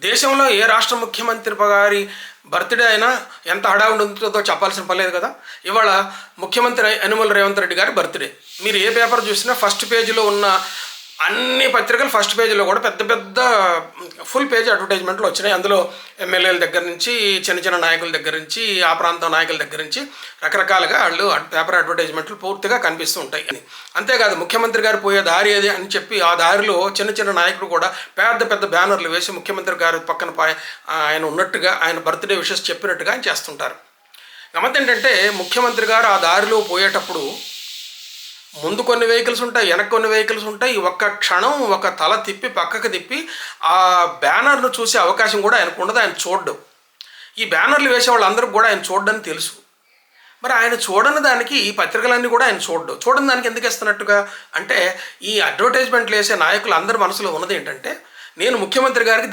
దేశంలో ఏ రాష్ట్ర ముఖ్యమంత్రి గారి బర్త్డే అయినా ఎంత హడావుడి ఉంటుందో చెప్పాల్సిన పని లేదు కదా. ఇవాళ ముఖ్యమంత్రి యనమల రేవంత్ రెడ్డి గారి బర్త్డే. మీరు ఏ పేపర్ చూసినా ఫస్ట్ పేజీలో ఉన్న అన్ని పత్రికలు ఫస్ట్ పేజీలో కూడా పెద్ద పెద్ద ఫుల్ పేజ్ అడ్వర్టైజ్మెంట్లు వచ్చినాయి. అందులో ఎమ్మెల్యేల దగ్గర నుంచి చిన్న చిన్న నాయకుల దగ్గర నుంచి ఆ ప్రాంతం నాయకుల దగ్గర నుంచి రకరకాలుగా వాళ్ళు పేపర్ అడ్వర్టైజ్మెంట్లు పూర్తిగా కనిపిస్తూ ఉంటాయి అని. అంతేకాదు ముఖ్యమంత్రి గారు పోయే దారి ఏది అని చెప్పి ఆ దారిలో చిన్న చిన్న నాయకులు కూడా పెద్ద పెద్ద బ్యానర్లు వేసి ముఖ్యమంత్రి గారి పక్కన ఆయన ఉన్నట్టుగా ఆయన బర్త్డే విషెస్ చెప్పినట్టుగా ఆయన చేస్తుంటారు. గమ్మత్ ఏంటంటే ముఖ్యమంత్రి గారు ఆ దారిలో పోయేటప్పుడు ముందు కొన్ని వెహికల్స్ ఉంటాయి, వెనక్కి కొన్ని వెహికల్స్ ఉంటాయి. ఒక్క క్షణం ఒక తల తిప్పి పక్కకు తిప్పి ఆ బ్యానర్ను చూసే అవకాశం కూడా ఆయనకు ఉండదు. ఆయన చూడడం, ఈ బ్యానర్లు వేసే వాళ్ళందరికీ కూడా ఆయన చూడడానికి తెలుసు. మరి ఆయన చూడని దానికి ఈ పత్రికలన్నీ కూడా ఆయన చూడని దానికి ఎందుకు ఇస్తున్నట్టుగా అంటే ఈ అడ్వర్టైజ్మెంట్లు వేసే నాయకులు అందరి మనసులో ఉన్నది ఏంటంటే నేను ముఖ్యమంత్రి గారికి